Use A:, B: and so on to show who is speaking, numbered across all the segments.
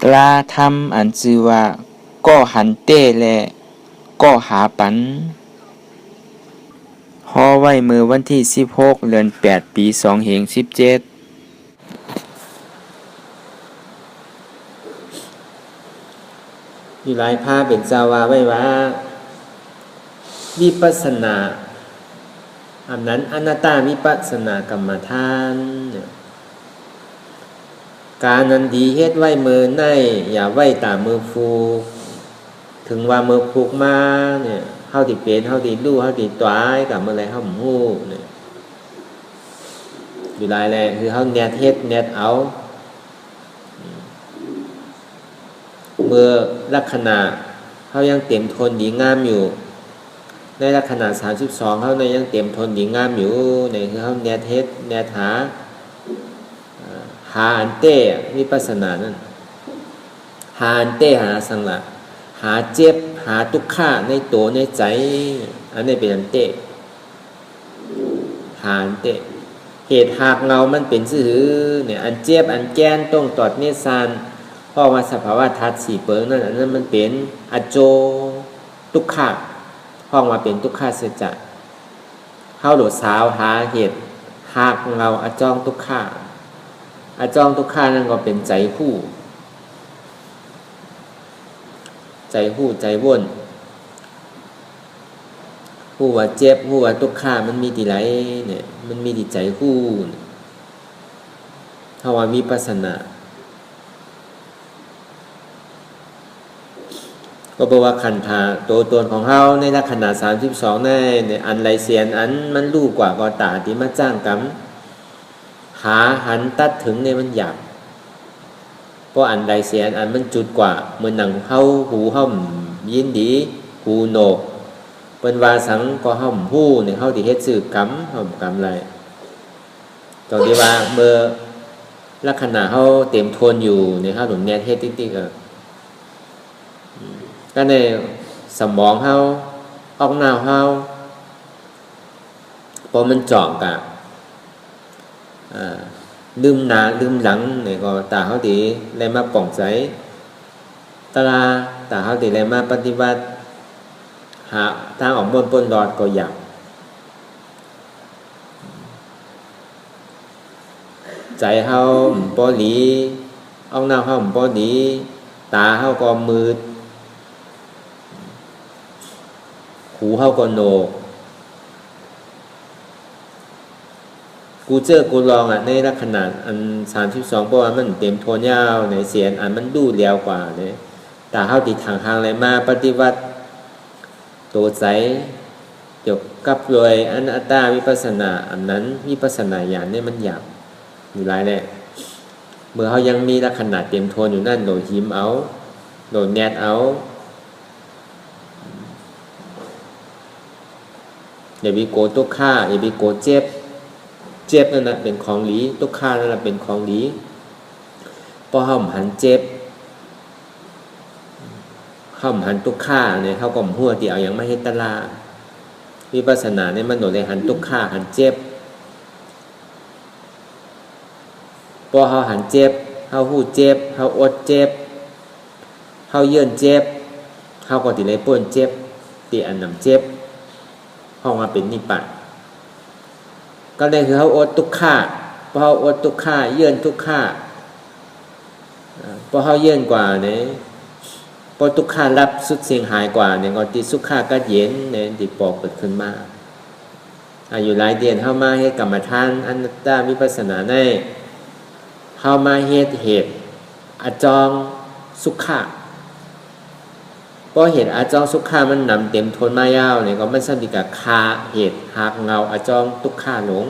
A: กล้าทำอันชื่อว่าก่อหันเต้และก่อหาปันฮอไว้มือวันที่16เดือน8ปี2017
B: มีหลายภาพเป็นจาวาไว้ว่าวิปัสสนาอันนั้นอนัตตาวิปัสสนากรรมฐานการนั้นดีเฮ็ดไว้มือในอย่าไว้ตามมือฟูถึงว่ามือฟูกมาเนี่ยเฮาที่เป็นเฮาที่รู้เฮาที่ตายกับเมื่อไรเฮาบ่ฮู้เนี่ยอยู่หลายแลคือเฮาแนดเฮ็ดแนดเอาเมื่อลักษณะเฮายังเต็มทนดีงามอยู่ในลักษณะ32เฮาเนี่ยยังเต็มทนดีงามอยู่เนี่ยคือเฮาแนดเฮ็ดแนดหาอันเต้วิปัสสนานั่นหาอันเต้หาสังละหาเจ็บหาทุกข์ในตัวในใจอันนี้เป็นอันเต้หาอันเต้เหตุหากเงามันเป็นซื่อเนี่ยอันเจ็บอันแก้นต้องตอดเนสานเพราะว่าสภาวะธาตุสี่เปิงนั่นอันนั้นมันเป็นอโจทุกข์ห้องมาเป็นทุกข์เสียจะเข้าโดดสาวหาเหตุหากเงาอจองทุกข์อาจองทุกข้านั่นก็เป็นใจผู้ใจว่นผู้ว่าเจ็บผู้ว่าทุกข้ามันมีที่ไหนเนี่ยมันมีที่ใจผู้ถ้าว่าวิปัสสนาก็บอกว่าขันธาตัวตนของเฮาในลักษณะ32ในอันไรเสียนอันมันรู้กว่าก็ตาที่มาจ้างกรรมหาหันตัดถึงเนี่ยมันหยาบเพราะอันใดเสียอันมันจุดกว่าเหมือนหนังเฮาหูห่อมยินดีหูโหนกเป็นวาสังก็ห่อมหูเนี่ยเฮาที่เฮ็ดสื่อกรรมห่อมกรรมอะไรตอนที่ว่าเมื่อลักษณะเฮาเต็มทนอยู่ในเฮาหนุนแนทเฮ็ดติ๊กๆก็ในสมองเฮาออกหน้าเฮาพอมันจ่องกับลืมหน้าลืมหลังเนี่ยก็ตาเขาดีเลยมาป่องใจตาเขาดีเลยมาปฏิบัติหาทางออกบนปนรอดก็อยากใจเขาปอหลีเอาหน้าเขาปอหลีตาเขาก็มืดหูเขาก็โหนกกูเจอกูลองในลักษณะอัน32เพราะว่ามันเต็มโทนยาวในเสียงอันมันดูเร็วกว่าเนี่ยแต่เฮาติดทางอะไรมาปฏิบัติตัวใจเกี่ยวกับโดยอนัตตาวิปัสสนาอันนั้นวิปัสสนาญาณเนี่ยมันหยาบอยู่หลายแหละเมื่อเฮายังมีลักษณะเต็มโทนอยู่นั่นโดยหิมเอาโดยแนดเอาอย่าไปโกรธทุกข์อย่าไปโกรธเจ็บนั่นแหละเป็นของหลีทุกข้านั่นแหละเป็นของหลีพอห้อมหันเจ็บห้อมหันทุกข้าเนี่ยเขาก็หัวที่เอาอย่างไม่ให้ตลาวิปัสสนาเนี่ยมันโดดเลยหันทุกข้าหันเจ็บพอเขาหันเจ็บเขาหูเจ็บเขาอดเจ็บเขาเยื่อนเจ็บเขาก็ติเลยป่นเจ็บตีอันนำเจ็บห้องมาเป็นนิพพานก็เลยคือเขาอดทุกข้าพอเขาอดทุกข้าเยื่อนทุกข้าพอเขาเยื่อนกว่าเนี่ยพอทุกข้ารับสุดเสียงหายกว่าเนี่ยก็ติสุขข้าก็เย็นเนี่ยติปอกเกิดขึ้นมาอยู่หลายเดือนเข้ามาให้กรรมฐานอนัตตาวิปัสสนาได้เข้ามาเหตุอจองสุขข้าเพราะเหตุอาจองสุขข้ามันนำเต็มทนมายาวเนี่ยก็มันสัมผัสกับคาเหตุหากเงาอาจองทุกข้าหลง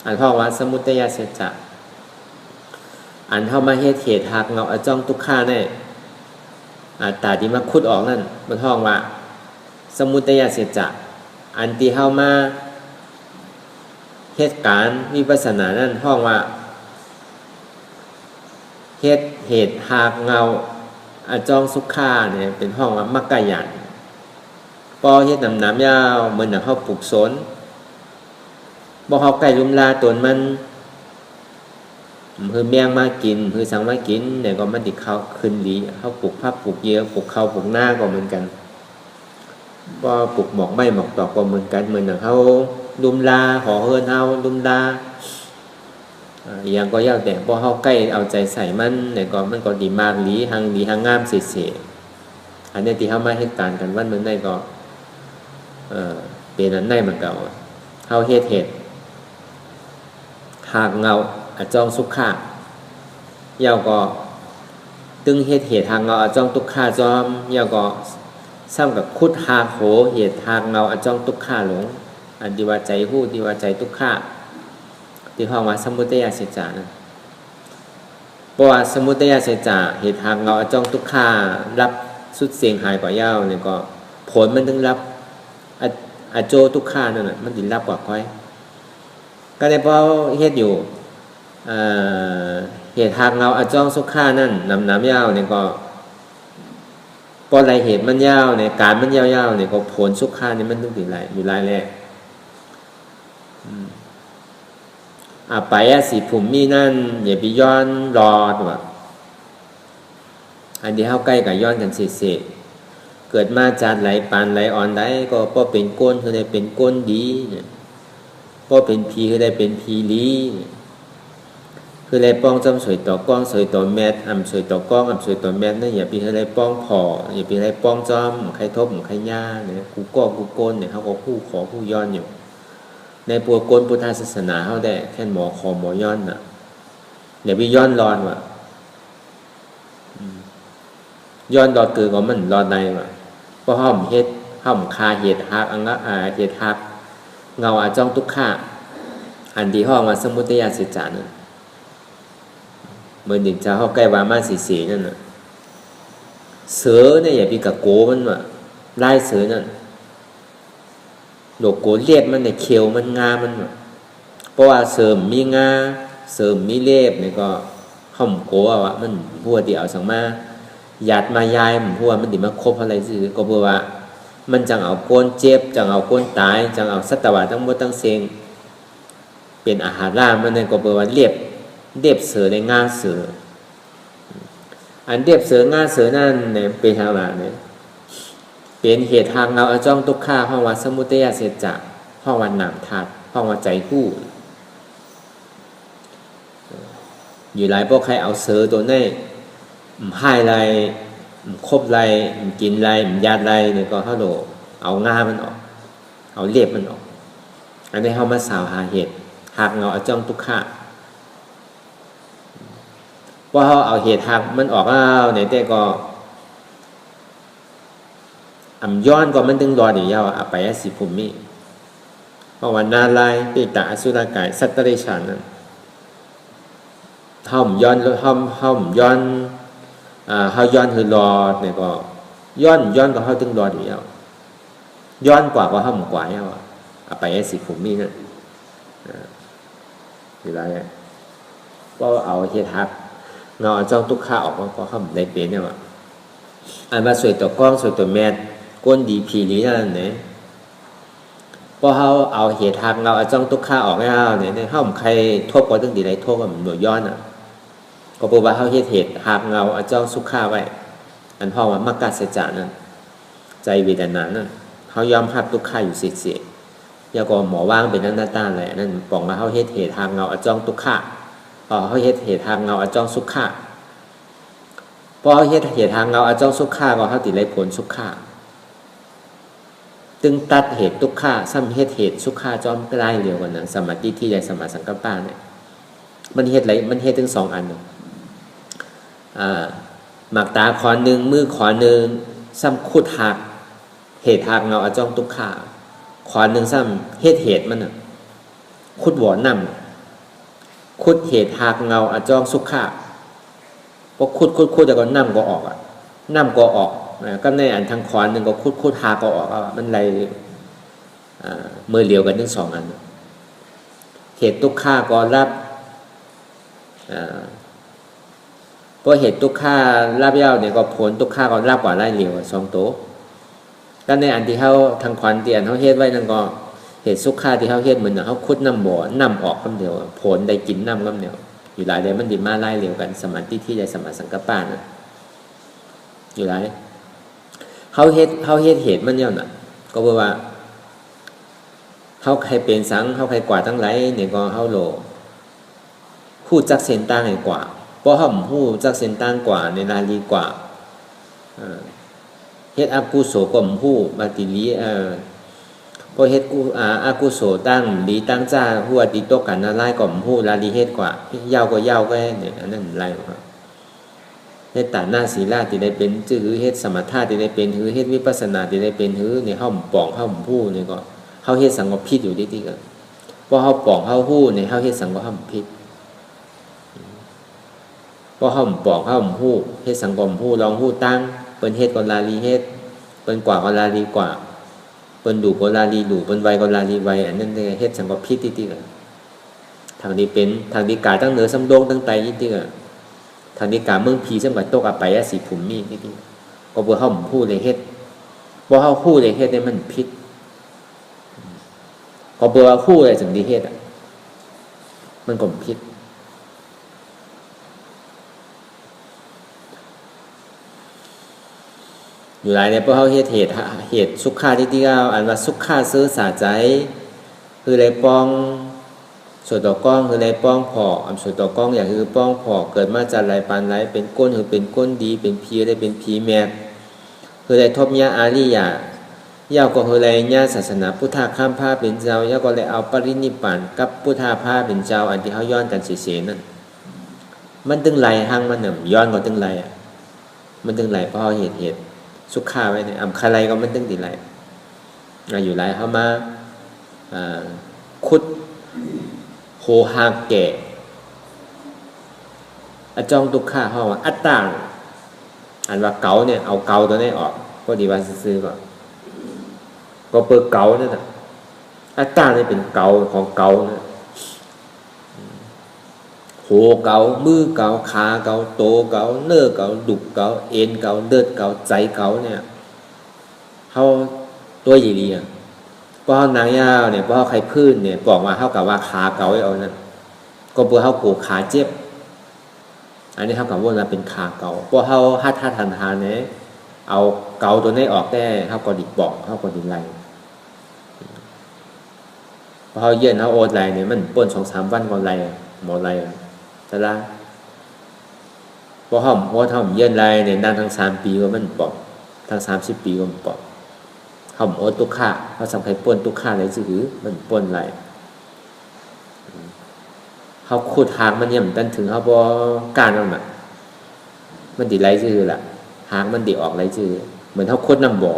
B: อันพ่อว่าสมุทัยเสจะอันเข้ามาเหตุหากเงาอาจองทุกข้าเนี่ยตาที่มาคุดออกนั่นมันห้องว่าสมุทัยเสจะอันที่เข้ามาเหตุการณ์วิปัสสนานั่นห้องว่าเหตุหากเงาอาจองสุขข้าเนี่ยเป็นห้องว่ามักกะยันปอเฮ็ดน้ำยาวเหมือนเขาปลูกสนบ่เขาไก่ลุมลาตนมัน คือแมงมากินคือสังมากินเนี่ยก็มันติเข้าขึ้นดีเขาปลูกผักปลูกเยอะปลูกข้าวปลูกหน้าก็เหมือนกันก็ปลูกหมอกไม้หมอกตอกก็เหมือนกันเหมือนอย่างเขาดุมลาหอเฮินเขาดุมลาอย่างก็ยาวแต่พอเขาใกล้เอาใจใส่มันเนี่ยก็มันก็ดีมากหลีหางงามเสียอันนี้ที่เขามาเหตุการณ์กันวันเมื่อไหร่ก็เป็นอันไหนมันเก่าเขาเฮ็ดหากเงาอาจองสุขะยาวก็ตึงเฮ็ดหากเงาอาจองตุกขาจอมยาวก็ซ้ำกับคุดหากโหเหตุหากเงาอาจองตุกขาหลงอันที่ว่าใจหู้ที่ว่าใจตุกขาที่ห้องว่าสมุทัยเสจานะเพราะว่าสมุทัยเสจาเหตุหากเงาอาจองตุกขารับสุดเสียงหายกว่ายาวเนี่ยก็ผลมันถึงรับอโจตุกขานั่นน่ะมันถึงรับกว่าค่อยก็ได้เพราะเฮ็ดอยู่เหตุหากเงาอาจ้องสุขะนั่นน้ำยาวเนี่ยก็พอไรเหตุมันยาวเนี่ยการมันยาวๆเนี่ยก็ผลสุขะนี่มันต้องอยู่หลายแรกไปสีผมมีนั่นอย่าไปย้อนรอว่าอันที่เข้าใกล้กับย้อนกันเสียเกิดมาจานไหลปานไหลอ่อนได้ก็พอเป็นก้นคือได้เป็นก้นดีเนี่ยพอเป็นพีคือได้เป็นพีลีคือได้ป้องจำสวยต่อกล้องสวยต่อแมทสวยต่อกล้องสวยต่อแมทนั่นอย่าปีให้ได้ป้องพออย่าปีให้ป้องจอมใครทบใครย่าเนี่ยกูก้นเนี่ยเขาก็คู่ขอคู่ย้อนอยู่ในปัวก้นพุทธศาสนาเขาได้แค่หมอคอหมอย้อนน่ะอย่าไปย้อนรอนว่ะย้อนรอดคือก็มันรอดในว่ะเพราะห้อมเฮ็ดห้อมคาเหตุหักเหตุหักเงาอาจ้องทุกข้าอันที่ห้องว่าสมุทัยเสจานั่นเมื่อหนึ่งจะเข้าใกล้ว่ามาสีนั่นน่ะเสือเนี่ยอย่าไปกับโกมันว่ะไล่เสือนั่นโลกโกเรียบมันเนี่ยเขียวมันงามันว่ะเพราะว่าเสริมมีงาเสริมมีเล็บเนี่ยก็ห้อมโกว่ามันพัวเดียวสังมาหยาดมายายมันพัวมันดิมาคบอะไรสิก็เพราะว่ามันจังเอาก้นเจ็บจังเอาก้นตายจังเอาสัตว์วาทั้งหมดทั้งเสียงเป็นอาหารล่ามันเนี่ยก็เพราะว่าเรียบเสือในง่าเสืออันเรียบเสือง่าเสือนั่นเนี่ยเป็นทางหลังเนี่ยเป็นเหตุทางเราอาจ้องทุกข้าห้องวัดสมุทัยเสจจะห้องวันหนามทัดห้องวัดใจคู่อยู่หลายพวกใครเอาเสือตัวนี้ให้ไรคบไรกินไรญาติไรเนี่ยก็เขาโดเอาง่ามันออกเอาเรียบมันออกอันนี้เขามาสาวหาเหตุหากเราอาจ้องทุกข้าว่าเขาเอาเหตุหักมันออกแล้วในแต่ก็ย้อนก็มันถึงรอเดียวไปสิภูมิเพราะว่านาลายปิตาอสุรกายสัตตริชานั้นห้อมย้อนห้อมย้อนเขาย้อนคือรอเนี่ยก็ย้อนก็เขาถึงรอเดียวย้อนกว่าก็ห้อมกว่าเนี่ยไปสิภูมินั่นคืออะไรก็เอาเหตุหักเงาจ้องทุกข้าออกมาก็เขาได้เป็นเนี่ยว่ะอันมาสวยตัวกล้องสวยตัวแมทก้นดีผีนี้นั่นเนี่ยพอเขาเอาเหตุหักเงาจ้องทุกข้าออกแล้วเนี่ยเขาใครโทษก็ต้องดีไรโทษกับหน่วยย้อนอ่ะก็บอกว่าเขาเหตุหักเงาจ้องสุข้าไว้อันห้องว่ามักกะเสจานั่นใจเวทนานั่นเขายอมหักทุกข้าอยู่เสียแล้วก็หมอว่างเป็นหน้าตาแหละนั่นบอกว่าเขาเหตุหักเงาจ้องทุกข้าเขาเหตุทางเงาอาจ้องสุขะพอเหตุทางเงาอาจ้องสุขะก็เขาติดไรผลสุขะตึงตัดเหตุทุกข้าซ้ำเหตุสุขะจอมใกล้เร็วกว่านั้นสมาธิที่ใหญ่สมาสังกัปปะเนี่ยมันเหตุไรมันเหตุถึง2 อันหมากตาขอหนึ่งมือขอหนึ่งซ้ำคุดหักเหตุทางเงาอาจ้องทุกข้าขอหนึ่งซ้ำเหตุมันคุดหวอนนำคุดเหตุหักเงาอาจ้องสุขะพอคุดแต่ก็น้ำก็ออกน้ำก็ออกก็ในอันทางขวาหนึ่งก็คุดหักก็ออกมันไรเมื่อเหลียวกันทั้ง2 อันเหตุทุกข้าก็รับเพราะเหตุทุกข้ารับยาวเนี่ยก็ผลทุกข้าก็รับกว่าไล่เหลียว2 โตก็ในอันที่เขาทางขวานเตียนเขาเฮ็ดไว้นั่นก็เหตุสุขะที่เขาเฮ็ดเหมือนเขาคุดน้ำบ่อน้ำออกคำเดียวผลได้กินน้ำคำเดียว อยู่หลายเลยมันดิมาไล่เร็วกันสมาธิที่ใจสมาสังกัปปะนะอยู่หลายเฮาเฮ็ดเหตุมันเนี่ยน่ะก็เพราะว่าเฮาใครเป็นสังเฮาใครกว่าทั้งหลายเนี่ยก็เฮาโลฮู้จักเส้นต่างให้กว่าเพราะเฮาฮู้จักเส้นต่างกว่าในนาลีกว่าเฮ็ดอกุศลก็ฮู้บาติลีพอเฮ็ดอกุศลตั้งดีตั้งจ้าฮู้อดีตกกันหลายก็ฮู้ลาลีเฮ็ดกว่ายาวก็ยาวก็เนี่ยอันนั้นหลายครับเฮ็ดตาหน้าศีลาที่ได้เป็นจื้อเฮ็ดสมถะที่ได้เป็นหือเฮ็ดวิปัสสนาที่ได้เป็นหือเนี่ยเฮาปองเฮาฮู้นี่ก็เฮาเฮ็ดสังก็ผิดอยู่ติๆกันพอเฮาปองเฮาฮู้เนี่ยเฮาเฮ็ดสังก็เฮาผิดพอเฮาปองเฮาฮู้เฮ็ดสังก็ฮู้ลองฮู้ตั้งเปิ้นเฮ็ดก็ลาลีเฮ็ดเปิ้นกว่าก็ลาลีกว่าเปิ้นดูก็ลาลีดูเปิ้นไวก็ลาลีไวอันนั้นเฮ็ดสังก็ผิดติๆกันทางนี้เป็นทางดีกาตั้งเหนือสำโดงตั้งไตติๆกันทางนี้กาเมืองผีซึ่งว่าตกอภัยสิภูมิติๆก็บ่เฮาฮู้เลยเฮ็ดบ่เฮาฮู้เลยเฮ็ดเนี่ยมันผิดก็บ่ว่าฮู้เลยจังดีเฮ็ดมันก็ผิดอยู่หลายเนี่ยพวกเฮาเฮ็ดเหตุสุขาที่เอาอันว่าสุขาซื้อสาใจคือไรป้องส่วนต่อกล้องคือไรป้องพออันส่วนต่อกล้องอย่างคือป้องพอเกิดมาจากไรปานไรเป็นก้นคือเป็นก้นดีเป็นผีได้เป็นผีแมบคือไรทบยะอาริยะยาวก็คือไรญาศาสนาพุทธะข้ามผ้าเป็นเจ้ายาวก็เลยเอาปรินิพพานกับพุทธะผ้าเป็นเจ้าอันที่เฮาย้อนกันเสียๆนั่นมันตึงไหลหังมันน่ะย้อนก็ตึงไหลมันตึงไหลเพราะเฮาเหตุสุขาไว้เนี่ยคาไรก็มันตึงติไหลอยู่ไหลเฮามาขุดโหหากแก่อจองทุกข้าเฮาอัตตาอันว่าเก๋าเนี่ยเอาเก๋าตัวนี้ออกพอดีว่าซื้อก็เปิดเก๋านั่นน่ะอัตตานี่เป็นเก๋าของเก๋านะโหเก๋ามือเก๋าขาเก๋าโตเก๋าเนื้อเก๋าดุกเก๋าเอ็นเก๋าเลือดเก๋าใจเก๋าเนี่ยเฮาตัวใหญ่ดีอ่ะพอเฮานางยาวเนี่ยพอเฮาใครพื้นเนี่ยบอกว่าเฮากับว่าขาเก๋าเอานั่นก็บ่เฮาโกขาเจ็บอันนี้เฮากับว่าเป็นขาเก๋าพอเฮาหัดทันเนี่ยเอาเก๋าตัวนี้ออกได้เฮาก็ดิบอกเฮาก็ดิไล่พอเฮาเย็นเฮาโอดไล่เนี่ยมันป่น 2-3 วันก็ไล่หมดไล่แต่ละพอเฮาเย็นไล่เนี่ยนานทั้ง3ปีก็มันปอกทั้ง30ปีก็มันปอกเฮาโอดตุกข้าเฮาสำคัญป่นตุกข้าได้ซื่อมันป่นไล่เฮาขุดหางมันเนี่ยมันตันถึงเฮาบ่กล้านั่นน่ะมันดิไล่ซื่อล่ะหางมันดิออกไล่ซื่อเหมือนเฮาขุดน้ำบ่อ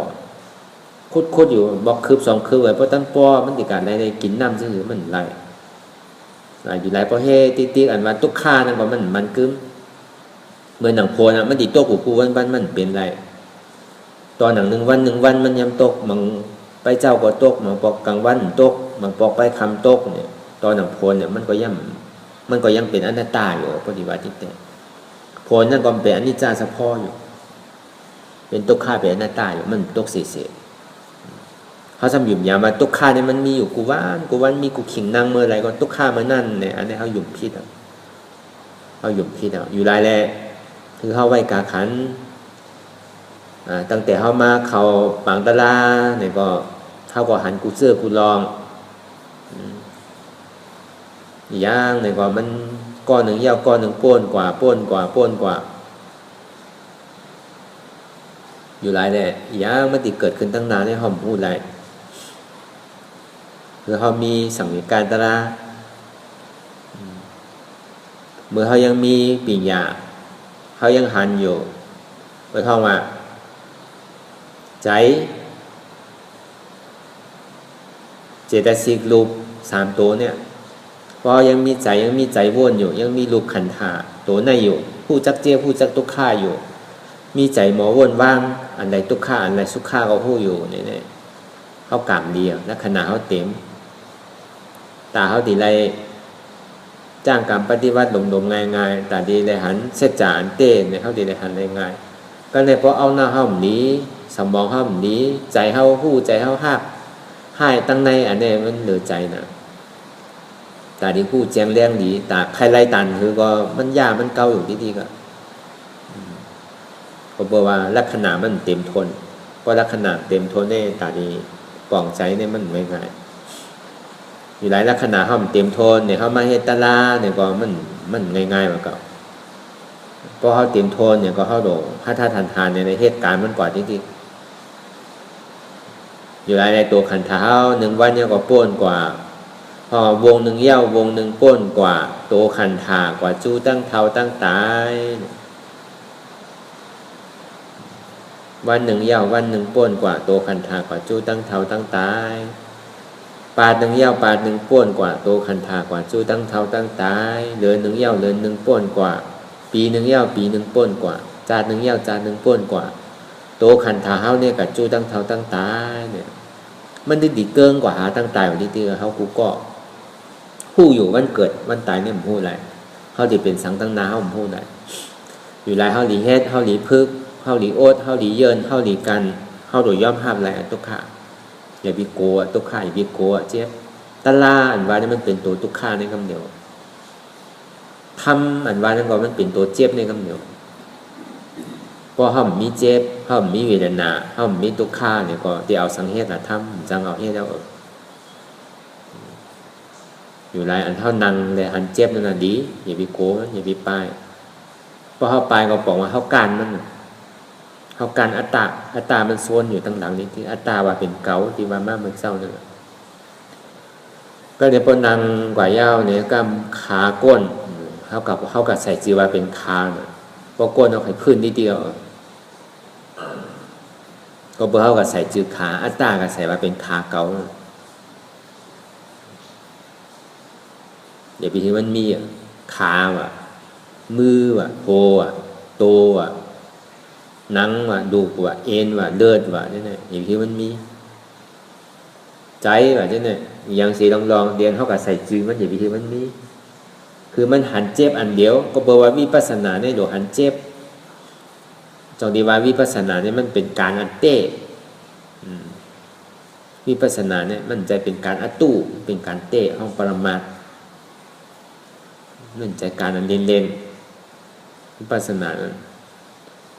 B: ขุดอยู่บ่คืบ2คืบไว้บ่ตั้งป้อมันดิการได้กินน้ำซื่อมันไล่อยู่ไล่เพราะเฮติ๊กๆอันว่าตุกข้านั่นก็มันกึมเหมือนหนังโพน่ะมันดิตกกูวันมันเป็นไรตอนหนัง1 วันมันยำตกมันไปเจ้าก็ตกมันปอกกลางวันตกมันปอกไปค่ำตกเนี่ยตอนหนังโพนเนี่ยมันก็ยังเป็นอนัตตาอยู่ปฏิบัติที่แต่โพนนั่นก็เป็นอนิจจาเฉพาะอยู่เป็นตุกข้าเป็นอนัตตาอยู่มันตกเสียเขาทำหยุ่มยามาตุกข้าเนี่ยมันมีอยู่กูวันมีกูขิงนั่งเมื่อไรก็ตุกข้ามานั่นเนี่ยอันนี้เขาหยุ่มพิษอยู่รายแรกคือเขาไว้กาขันตั้งแต่เขามาเขาปังตะลาเนี่ยก็เขาก็หันกูเสื้อกูลองย่างเนี่ยก็มันก้อนหนึ่งยาวก้อนหนึ่งป้นกว่าอยู่รายแรกย่างมันติเกิดขึ้นตั้งนานในห้องพูดไรคือเขามีสังเกตการตะลาเมื่อเขายังมีปิญญาเขายังหันอยู่ไปท่องว่าใจเจตสิกรูป3ตัวเนี่ยพอยังมีใจวนอยู่ยังมีรูปขันธ์หาตัวในอยู่ผู้จักเจียผู้จักทุกข้าอยู่มีใจหมอวนว่างอันใดทุกข้าอันใดสุขข้าก็ผู้อยู่เนี่ยเขากามเดียวและขณะเขาเต็มตาเขาดีไรจ้างการปฏิวัติดมง่ายๆแต่ดีเลยหันเสจานเต้เนี่ยเขาดีเลยหันง่ายๆก็เลยเพราะเอาหน้าเขาหนีสมองเขาหนีใจเขาหู้ใจเขาหักให้ตั้งในอันนี้มันเหลือใจนะ ตาดีผู้แจ้งแรงดีตาใครไล่ตันคือก็มันยามันเก่าอยู่ดีๆก็บอกว่าลักษณะมันเต็มทนเพราะลักษณะเต็มทนในตาดีปล่องใจเนี่ยมันไม่ง่ายอยู่หลายลักษณะเฮามันเต็มทนเนี่ยเฮามาเฮ็ดตะลาเนี่ยก็มันง่ายๆว่าก็พอเฮาเต็มทนเนี่ยก็เฮาโดถ้าทานในเหตุการณ์มันกว่าจริงๆอยู่หลายในตัวขันธาเฮา1วันเนี่ยก็ป้นกว่าพอวงหนึ่งเย้าวงหนึ่งป้นกว่าโตขันธากว่าจู้ตั้งเท่าตั้งตายวันหนึ่งเย้าววันหนึ่งป้นกว่าโตขันธากว่าจู้ตั้งเท่าตั้งตายปาดหนึ่งเย้าวปาดหนึ่งป้นกว่าโตขันธากว่าจู้ตั้งเท่าตั้งตายเดือนหนึ่งเย้าวเดือนหนึ่งป้นกว่าปีหนึ่งเย้าวปีหนึ่งป้นกว่าจาดหนึ่งเย้าวจาดหนึ่งป้นกว่าโตขันธาเฮาเนี่ยกับจู้ตั้งเท่าตั้งตายเนี่ยมันดีเกินกว่าหาตั้งตายวันที่เฮากูก็ผู้อยู่วันเกิดวันตายเนี่ยผมพูดอะไรเขาดีเป็นสังตั้งนาเขาผมพูดอะไรอยู่ไรเขาดีเฮ็ดเขาดีพึกเขาดีโอ๊ตเขาดีเยินเขาดีกันเขาโดยย่อมห้ามอะไรตุกขะอย่าบิโกะตุกขะอย่าบิโกะเจ็บตะลาอันว่านี่มันเป็นตัวตุกขะในคำเดียวทำอันว่านั่นก็มันเป็นตัวเจ็บในคำเดียวพอเขามีเจ็บเขามีเวทนาเขามีตุกขะเนี่ยก็ที่เอาสังเฮตนะทำจังเอาเฮ็ดแล้วอยู่ไรอันเท่านังเลยอันเจ็บนั่นน่ะดีอย่าไปโก้อย่าไปป้ายเพราะเขาปลายก็บอกว่าเขาการมันเขาการอัตตามันโซนอยู่ตั้งหลังนี้ที่อัตตาว่าเป็นเก๋าที่ว่ามามันเศร้านั่นก็เดี๋ยวพอนังกว่าเย้าเนี่ยก็ขาก้นเขากับใส่จีว่าเป็นคางพอก้นเอาไข่พื้นนิดเดียวก็เบอร์เขากับใส่จือขาอัตตากับใส่ว่าเป็นขาเก๋าอย่าไปที่มันมีขาว่ะมือว่ะโพว่ะโตว่ะหนังว่ะดูกว่ะเอ็นว่ะเลือดว่ะนี่อย่าไปที่มันมีใจว่ะนี่อย่างสีลองเรียนเขากับใส่จือมันอย่าไปที่มันมีคือมันหันเจ็บอันเดียวก็บอกว่าวิปัสสนาเนี่ยโดหันเจ็บจงดีว่าวิปัสสนาเนี่ยมันเป็นการอันเต้วิปัสสนาเนี่ยมันจะเป็นการอัตตู้เป็นการเต้ห้องปรมัตถ์นั่นใจการอันเล่นวิปัสสนานั้น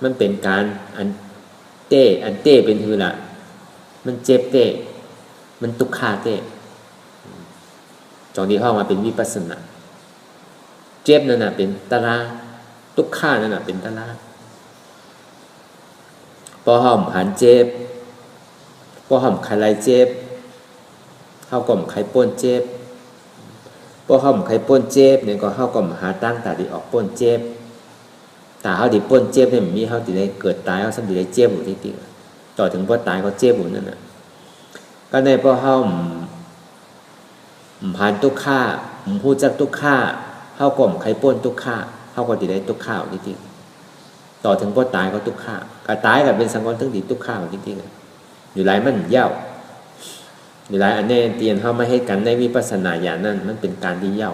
B: มันเป็นการอันเต้เป็นคือละมันเจ็บเต้มันทุกขาเต้จองที่ห้องมาเป็นวิปัสสนาเจ็บนั่นน่ะเป็นตะลาทุกขานั่นน่ะเป็นตะลาพอห้อมหันเจ็บพอห้อมใครไล่เจ็บเข้าก่อมใครป้นเจ็บพอเขาใครป้นเจ็บเนี่ยก็เขาก็หาตั้งตาดีออกป้นเจ็บตาเขาดีป้นเจ็บเนี่ยมีเขาดีได้เกิดตายเขาสัมดีได้เจ็บอยู่ที่ติต่อถึงพอตายเขาเจ็บอยู่นั่นน่ะก็ในพอเขาผ่านทุกข้าพูดจากทุกข้าเขาก็ใครป้นทุกข้าเขาก็ดีได้ทุกข้าอยู่ที่ติต่อถึงพอตายเขาทุกข้าก็ตายกับเป็นสังกรทั้งดีทุกข้าอยู่ที่ติอยู่ไรมันเย้าเวลาอันนี้เตียนเข้ามาให้กันในวิปัสสนาญาณนั่นมันเป็นการที่เย้า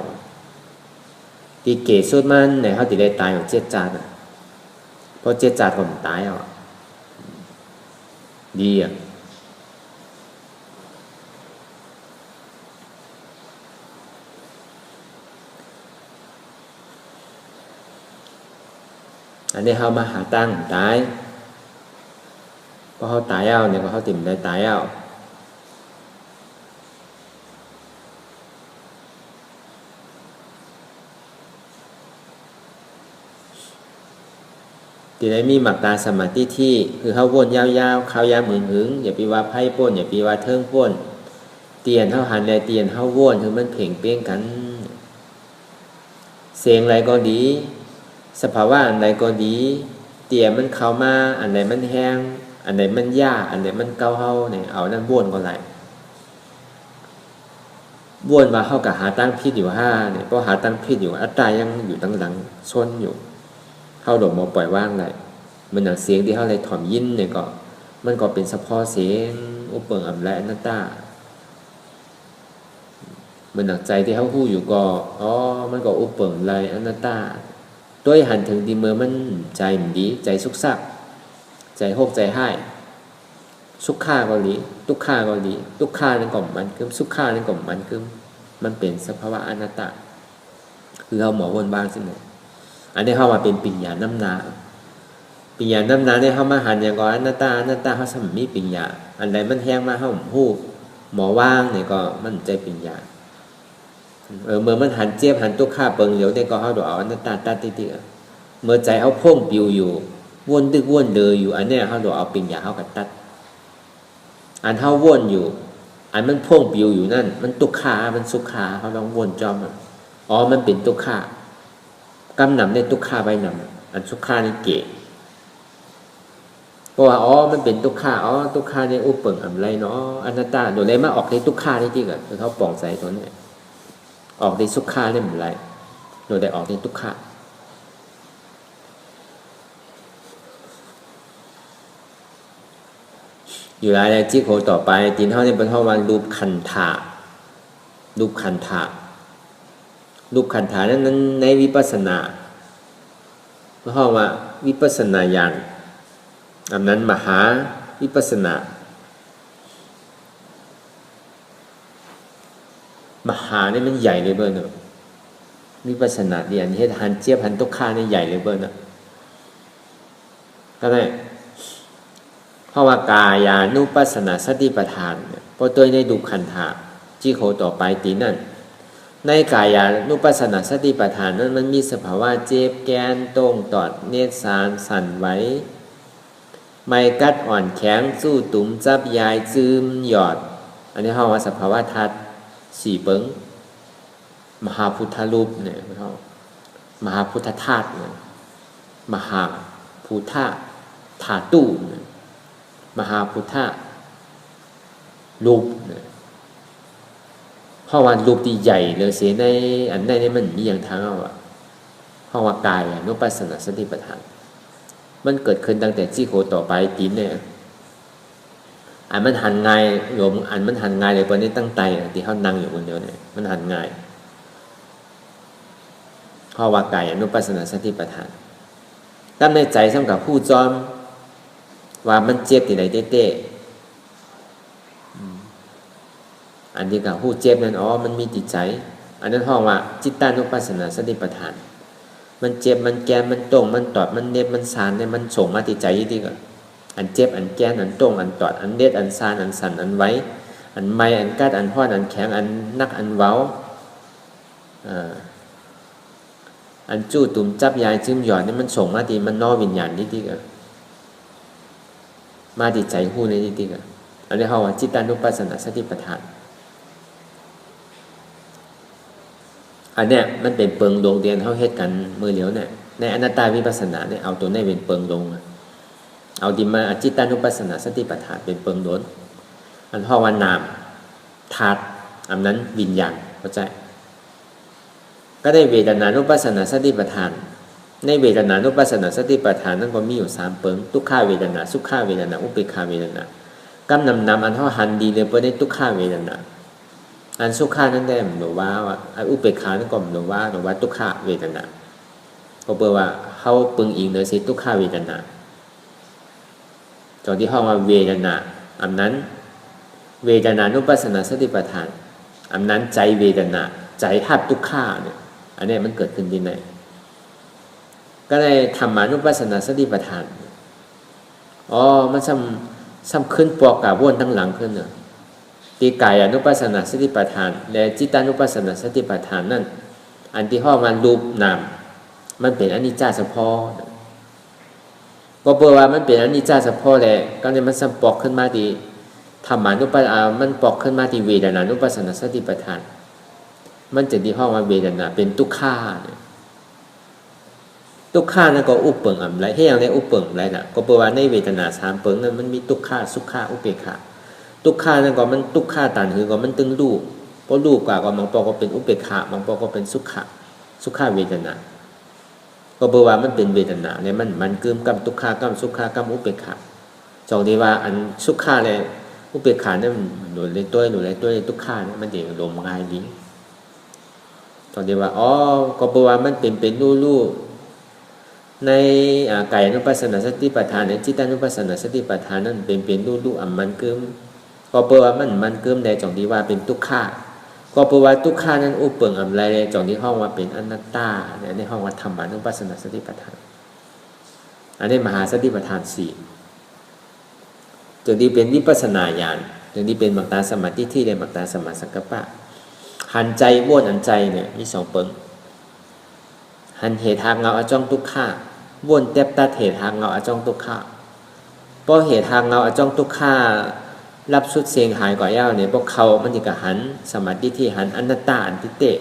B: ตีเกศสุดมันในเขาติได้ตายของเจ็ดจาดเพราะเจ็ดจาดผมตายอ่ะดีอ่ะอันนี้เขามาหาตั้งตายเพราะเขาตายเอาเนี่ยก็เขาติ่มได้ตายเอาที่ได้มีหมักตาสมาธิที่คือเขาวนยาวๆเขายาวเหมือนหึงอย่าไปว่าไพ่ป้นอย่าไปว่าเทิงป้นเตียนเขาหันเลยเตียนเขาวนคือมันเพ่งเป้งกันเสียงอะไรก็ดีสภาวะอันใดก็ดีเตียนมันเข้ามาอันไหนมันแห้งอันไหนมันยากอันไหนมันเกาเฮาเนี่ยเอานั่นวนก็ไหลวนมาเข้ากับหาตั้งพิษอยู่ห้าเนี่ยเพราะหาตั้งพิษอยู่อัตตายังอยู่ตั้งหลังชนอยู่เข้าดมมาปล่อยว่างเลยมันหนังเสียงที่เข้าเลยถ่อมยินเนี่ยก็มันก็เป็นเฉพาะเสียงอุปเปิงอัมและอนัตตามันหนักใจที่เขาพูดอยู่ก็มันก็อุปเปิงไรอนัตตาด้วยหันถึงดีเมื่อมันใจมันดีใจสุขสักใจโหกใจให้สุขข้าก็ดีทุกข้าก็ดีทุกข้านั่นก็มันกึมสุขข้านั่นก็มันกึม มันเป็นสภาวะอนัตตาคือเราหมอวนบางสิเนี่ยอันนี้เขาว่าเป็นปิญญาน้ำนาปิญญาน้ำนาเนี่ยเขามาหันอย่างก่อนอนัตตาเขาสมมีปิญญาอันใดมันแห้งมาเขาหู้หมอว่างเนี่ยก็มันใจปิญญาเมื่อมันหันเจี๊ยบหันตัวข้าเปิงเหลียวเนี่ยก็เขาดูเอาอนัตตาตัดติดๆเมื่อใจเขาพ่งปิวอยู่วนดึกวนเดยอยู่อันเนี้ยเขาดูเอาปิญญาเขากัดตัดอันเขาวนอยู่อันมันพ่งปิวอยู่นั่นมันตุกขามันสุขาเขาลองวนจอมอ๋อมันเป็นตุกขากำนำในตุกขาใบนำอันสุขานี่เก๋เพราะว่าอ๋อมันเป็นตุกขาอ๋อตุกขาเนี่ยอุปเปิงอะไรเนาะอนัตตาโดยเลยมาออกในตุกขานี่จริงอ่ะเขาปองใส่ตัวนี้ออกในสุขาเนี่ยเหมือนไรโดยได้ออกในตุกขาอยู่รายในจิโกต่อไปตีนเท่านี้เป็นเท่าวันรูปคันธารูปคันธานั้นในวิปัสสนาเพราะว่าวิปัสสนาญาณอันนั้นมหาวิปัสสนามหาเนี่ยมันใหญ่เลยเบอร์เนอะวิปัสสนาเดียนเฮ็ดหันเจี๊ยบหันตุกขาเนี่ยใหญ่เลยเบอร์เนอะก็ได้เพราะว่ากายานุปัสสนาสติปัฏฐานเพราะตัวในดูขันธาจิโกต่อไปตีนั่นในกายานุปัสสนาสติปัฏฐานนั้นมันมีสภาวะเจ็บแกนตรงตอดเนตรสารสั่นไหวไม่กัดอ่อนแข็งสู้ตุ่มจับยายซึมหยอดอันนี้เขาว่าสภาวะธาตุสี่เปิงมหาพุทธรูปเนี่ยเขามหาพุทธธาตุเนี่ยมหาพุทธธาตุมหาพุทธรูปเนี่ยเพราะว่ารูปที่ใหญ่เลยเสียในอันใดนี่มันมีอย่างทางเอาอะเพราะว่ากายนุปัสสนาสติปัฏฐานมันเกิดขึ้นตั้งแต่จิโกต่อไปตีนเนี่ยอันมันหันง่ายโยมอันมันหันง่ายเลยกว่านี้ตั้งใจที่เขานั่งอยู่คนเดียวเนี่ยมันหันง่ายเพราะว่ากายนุปัสสนาสติปัฏฐานตั้งในใจสำหรับผู้จอมว่ามันเจ็บที่ไหนเต้อันที่กับผู้เจ็บนั้นอ๋อมันมีจิตใจอันนั้นห้องว่าจิตตานุปัสสนาสติปัฏฐานมันเจ็บมันแกนมันตรงมันตอดมันเน็บมันสานเนี่ยมันส่งมาที่ใจที่ก็อันเจ็บอันแกนอันตรงอันตอดอันเน็บอันสานอันสั่นอันไว้อันไม่อันกัดอันห้อนอันแข็งอันนักอันเว้าอันจู้ตุ่มจับยายซึมหยอดนี่มันส่งมาที่มันนอวิญญาณที่ก็มาที่ใจผู้ในที่ก็อันนี้ห้องว่าจิตตานุปัสสนาสติปัฏฐานอันเนี้ยมันเป็นเปิงดวงเดียนเขาเฮ็ดกันมือเหลียวเนี่ยในอนัตตาวิปัสสนาเนี่ยเอาตัวนี้เป็นเปิงดวงเอาดิมาอจิตตานุปัสสนาสติปัฏฐานเป็นเปิงดวงอันพ่อวันนามธาตุอันนั้นวิญญาณเข้าใจก็ได้เวทนานุปัสสนาสติปัฏฐานในเวทนานุปัสสนาสติปัฏฐานนั้นก็มีอยู่3เปิงทุกขาเวทนาสุขาเวทนาอุเบกขาเวทนากำนำอันเฮาหันดีเลยเปิ้นในทุกขาเวทนาอันสุขานั้นได้หนูว่าอันอุเบกขานั้นก็หนูว่าทุกขเวทนาก็แปลว่าเฮาปึงอิงเลยสิทุกขเวทนาตอนที่เฮาว่าเวทนาอันนั้นเวทนานุปัสสนาสติปัฏฐานอันนั้นใจเวทนาใจธาตุทุกขาเนี่ยอันนี้มันเกิดขึ้นที่ไหนก็ได้ธรรมานุปัสสนาสติปัฏฐานอ๋อมันซ้ำขึ้นปอกกาวนทั้งหลังขึ้นเนาะตีกายอนุปัสสนาสติปัฏฐานและจิตานุปัสสนาสติปัฏฐานนั่นอันที่ห้อมันรูปนามมันเป็นอนิจจาเฉพาะก็แปลว่ามันเป็นอนิจจาเฉพาะแหละก็เลยมันซ้ำปอกขึ้นมาที่ธรรมานุปัสสนามันปอกขึ้นมาที่เวทนานุปัสสนาสติปัฏฐานมันจะที่ห้อว่าเวทนาเป็นทุกขาทุกขานั่นก็อุปเปิงอะไรให้อย่างในอุปเปิงอะไรน่ะก็แปลว่าในเวทนา3เปิงนั้นมันมีทุกขาสุขาอุเบกขาทุกขานั่นก็มันทุกขาตันคือก็มันตึงรูปเพราะรูปกว่าก็บางปอก็เป็นอุเบกขาบางปอก็เป็นสุขาเวทนาก็แปลว่ามันเป็นเวทนาเนี่ยมันกึมกับทุกขากรรมสุขากรรมอุเบกขาจองที่ว่าอันสุขาและอุเบกขาเนี่ยหนูเลยตัวทุกขาเนี่ยมันจะลมง่ายดีจองที่ว่าอ๋อก็แปลว่ามันเป็นรูปในกายานุปัสสนาสติปัฏฐานในจิตานุปัสสนาสติปัฏฐานนั้นเป็นรูปอันมันกึมก็แปลว่ามันกึมในจองที่ว่าเป็นทุกขาก็ ก็เพราะว่าทุกข้านั้นอุปเปิงอะไรจองที่ห้องว่าเป็นอนัตตาเนี่ยในห้องว่าธรรมานุปัสสนาสติปัฏฐานอันนี้มหาสติปัฏฐานสี่จนที่เป็นวิปัสสนาญาณจนที่เป็นมักตาสมาธิที่เรียนมักตาสมาสังกัปปะหันใจว่นอันใจเนี่ยมี2เปิงหันเหตุทางเงาอจ้องทุกข้าว่นเต็บตัดเหตุทางเงาอจ้องทุกข้าเพราะเหตุทางเงาอจ้องทุกข้ารับสุดเสียงหายกว่าเย้าเนี่ยพวกเขามันจะกะหันสมาธิที่หันอนัตตาอันทิเตะ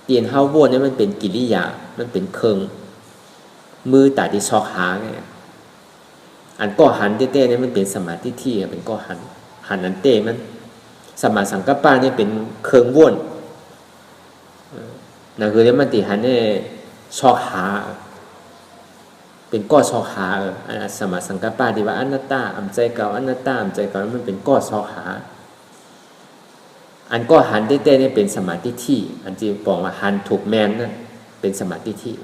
B: เตียนเฮาว่นเนี่ยมันเป็นกิริยามันเป็นเคิงมือตาที่ชอกหาไงอันก็หันเต้ๆเนี่ยมันเป็นสมาธิที่เป็นก็หันอันเต้มันสมาสังกัปปะเนี่ยเป็นเคิงว่นนั่นคือเนี่ยมันติหันเนี่ยชอกหาเป็นก้อชอกหาสมาสังกัปปะที่ว่าอนัตตาอำใจเก่าอนัตตาอำใจเก่ามันเป็นก้อชอกหาอันก็หันเต้ๆเนี่ยเป็นสมาธิที่อันที่บอกว่าหันถูกแมนนั่นเป็นสมาธิที่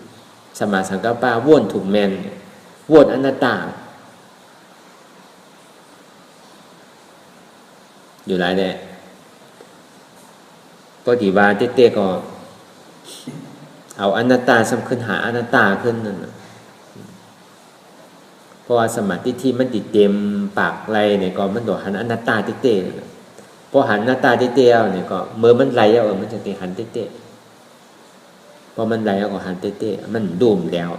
B: สมาสังกัปปะว่นถูกแมนว่นอนัตตาอยู่หลายแน่ก็ที่ว่าเต้ๆก็เอาอนัตตาสำคัญหาอนัตตาขึ้นนั่นเพราะว่าสมาธิที่มันติดเต็มปากไรเนี่ยก็มันโดดหันอนัตตาเต้ๆพอหันอนัตตาเต้ๆเนี่ยก็เมื่อมันไหลเอามันจะติหันเต้ๆพอมันไหลเอาก็หันเต้ๆมันดุมแล้ว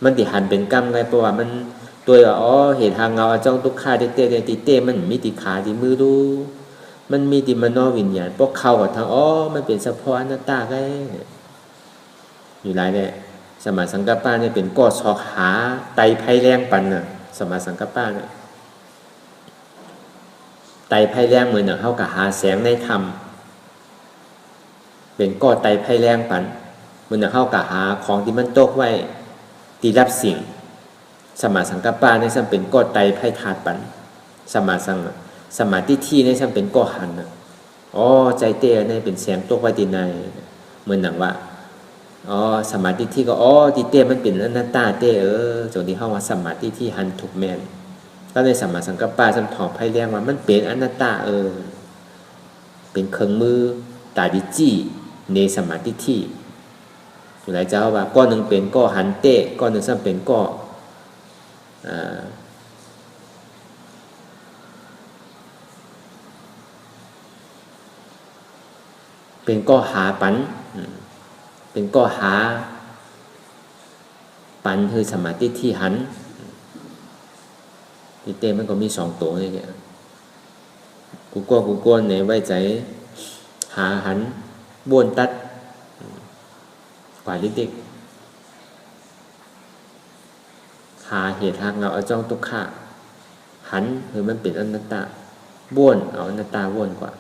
B: มันติหันเป็นกรรมไงเพราะว่ามันตัวอ๋อเหตุทางเงาจ้องทุกข้าเต้ๆมันมีติขาที่มือดูมันมีติมโนวิญญาณพวกเขากับทางอ๋อมันเป็นเฉพาะอนัตตาไงอยู่หลายแน่สมาสังกัปปะเนี่ยเป็นก้อชอกหาไตไพ่แรงปันน่ะสมาสังกัปปะเนี่ยไตไพ่แรงเหมือนอย่างเขากับหาแสงในธรรมเป็นก้อไตไพ่แรงปันเหมือนอย่างเขากับหาของที่มันตกไว้ตีรับสิ่งสมาสังกัปปะเนี่ยซ้ำเป็นก้อไตไพ่ถาดปันสมาธิที่เนี่ยซ้ำเป็นก้อหันน่ะอ๋อใจเต้เนี่ยเป็นแสงตกไว้ที่ในเหมือนอย่างว่าอ๋อสมาธิที่ก็อ๋อที่เต้มันเป็นอนัตตาเต้จงที่เฮาว่าสมาธิที่หันถูกแม่นก็ในสัมมาสังกัปปะจำถอบไพ่แรงว่ามันเป็นอนัตตาเป็นเครื่องมือตาดิจี้ในสมาธิที่อยู่หลายเจ้าว่าก้อนหนึ่งเป็นก้อหันเต้ก้อนหนึ่งซ้ำเป็นก้อเป็นก้อหาปันเป็นก้อหาปันคือสมาธิที่หันที่เต้มันก็มี2ตัวนี่แหละกูก้นในไว้ใจหาหันบ้วนตัดฝ่ายลิกหาเหตุทางเราเอาจ้องตุกขะหันคือมันเป็นอนัตตาบ้วนเอาอนัตตาบ้วนกว่า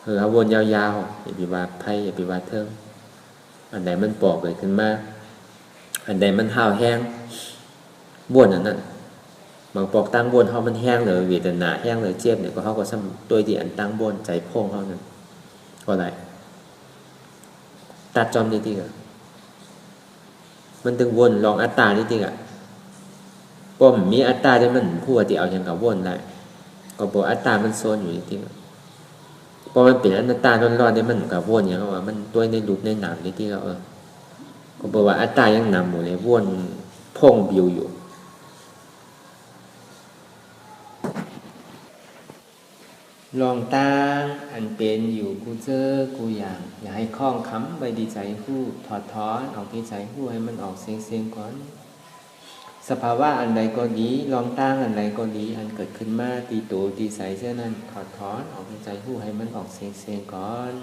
B: คือเอาวนยาวๆอย่าไปว่าไพ่อย่าไปว่าเทิงอันใดมันปอกเลยขึ้นมาอันใดมันห่าวแห้งบ้วนอันนั้นบางปอกตั้งบ้วนเขามันแห้งเลยเวทนาแห้งเลยเจ็บเนี่ยก็เขาก็ซ้ำตัวที่อันตั้งบ้วนใจโพ่งเขานั้นก็ได้ตัดจอมนิดๆอ่ะมันถึงวนลองอัตตานิดๆอ่ะป้อมมีอัตตาที่มันผู้ที่เอาอย่างกับวนได้ก็บอกอัตตามันโซนอยู่นิดๆพอมันเป็นอนัตตาร้อนๆเนี่ยมันกับวนอย่างว่ามันตัวในรูปในหนามที่เราก็บอกว่าอัตตายังนำหมดเลยวนพ่งบิวอยู่ลองตั้งอันเป็นอยู่กูเจอกูอย่างอย่าให้คล้องค้ำไปดีใจหู้ถอดถอนออกที่ใจหู้ให้มันออกเสียงก่อนสภาวะอันใดก็ดีลองตั้งอันใดก็ดีอันเกิดขึ้นมาตีตัวตีใสเช่นนั้นถอดถอนออกที่ใจหู้ให้มันออกเสียงก่อน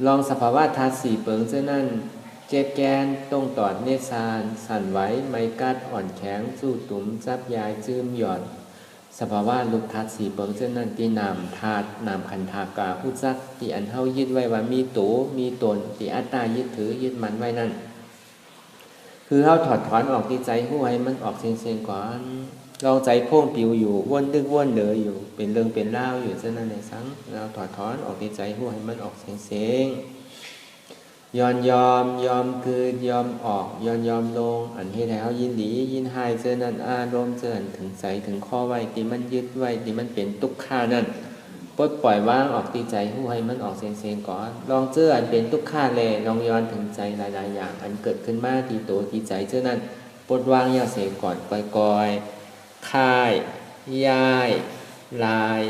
B: ลองสภาวะธาตุ4เปิงเช่นนั้นเจ็บแกนต้องตอดเนสานสั่นไหวไม้กัดอ่อนแข็งสู้ตุ่มจับยายจื้มหย่อนสภาวะลูกธาตุ4เปิงเช่นนั้นที่นามธาตุนามขันธากาผู้จักที่อันเฮายึดไว้ว่ามีตัวมีตนที่อัตตายึดถือยึดมันไว้นั่นคือเฮาถอดถอนออกที่ใจหู้ให้มันออกเสียงก่อนลองใจโพ่งปิวอยู่วนตึกวนเหลืออยู่เป็นเรื่องเป็นเล่าอยู่เช่นนั้นในสังเราถอดถอนออกที่ใจหู้ให้มันออกเสียง ย้อนยอมยอมคือยอมออกย้อนยอมลงอันเฮ็ดให้เฮายินดียินหายเจอนั้นอารมณ์เจอถึงใจถึงข้อไว้ที่มันยึดไว้ที่มันเป็นทุกข์ข่านั้นปลดปล่อยวางออกที่ใจฮู้ให้มันออกเสียงๆก่อนลองเจออันเป็นทุกข์ข่าแลลองย้อนถึงใจหลายๆอย่างอันเกิดขึ้นมาที่ตัวที่ใจเจอนั้นปลดวางอย่าเสียก่อนก่อยๆค่ายย้ายลาย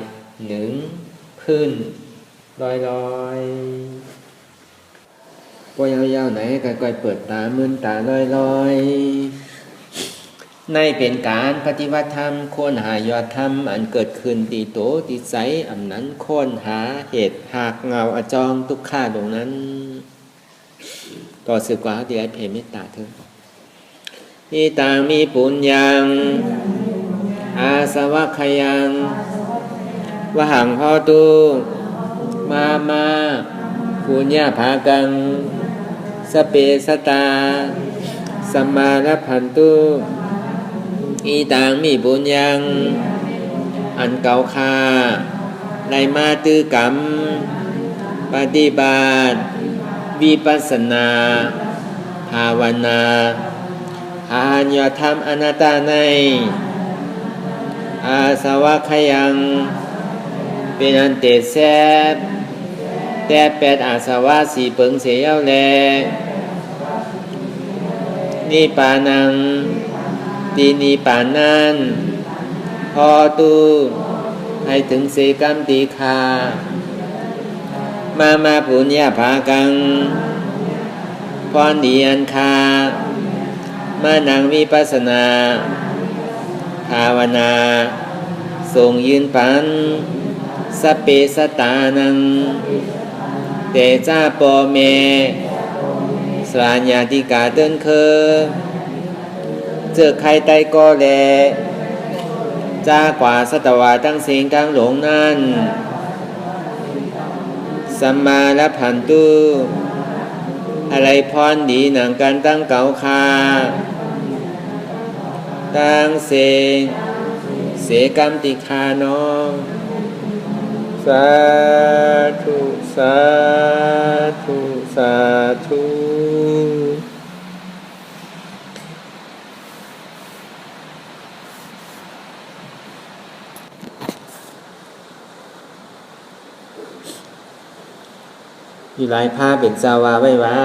B: หนึ่งพื้นลอยๆปล่อยยาวๆไหนค่อยๆเปิดตามื่นตาลอยๆในเป็นการปฏิบัติธรรมค้นหายอดธรรมอันเกิดขึ้นตีโตติใสอันนั้นค้นหาเหตุหากเงาอจองทุกข้าตรงนั้นต่อสืบกว่าที่ไอ้เพเมตตาเถอะอีต่างมีปุญญังอาสวะขยังวหังหอตุมาปุญญาภากังสเปสตาสัมมารัพันตุอีต่างมีบุญยังอันเก่าคาได้มาตื้อกรรมปฏิบัติวิปัสสนาภาวนาอาญยธรรมอนัตตาในอาสวะขยังเป็นอันเตแซบแต่แปดอาสวะสีเปิงเสียวแลนี่ปานังตีนีปานันพอตูให้ถึงเสกรรมตีคามาปุญญาภากังพรดีอันคามานังวิปัสสนาภาวนาทรงยืนปันสเปสตานังเตจ้าปอเมสวาญาติกาเดินเคอเจอใครไตก็แลจ้ากว่าสัตวาทั้งสิ่งทั้งหลงนั้นสัมมารัพันตุอะไรพรดีหนังกันตั้งเก่าคาตั้งเสกรรมติคาน้องสาธุสาธุสาธุอยู่หลายภาพเป็นสาวาไว้ว่า